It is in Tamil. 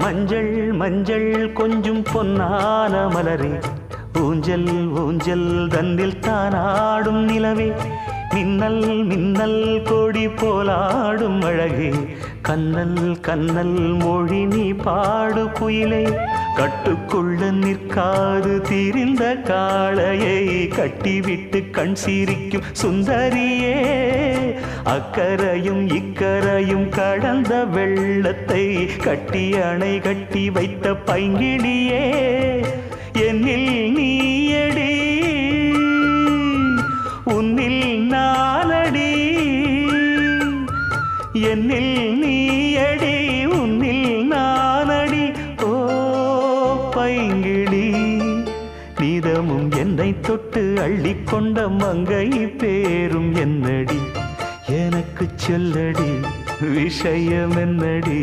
மஞ்சள் மஞ்சள் கொஞ்சம் பொன்னான மலரே, ஊஞ்சல் ஊஞ்சல் தன்னில் தானாடும் நிலவே, மின்னல் மின்னல் கொடி போலாடும் அழகே, கண்ணல் கண்ணல் மொழி நீ பாடு குயிலே, கட்டுக்குள்ள நிற்காது திரிந்த காளையை கட்டிவிட்டு கண் சிரிக்கும் சுந்தரியே, அக்கரையும் இக்கரையும் கடந்த வெள்ளத்தை கட்டி அணை கட்டி வைத்த பைங்கிளியே, என்னில் நீயடி உன்னில் நானடி, என்னில் நீயடி உன்னில் நானடி. ஓ பைங்கிளி, நீதமும் என்னை தொட்டு அள்ளிக்கொண்ட மங்கை பேரும் என்னடி, எனக்கு சொல்லடி விஷயம் என்னடி.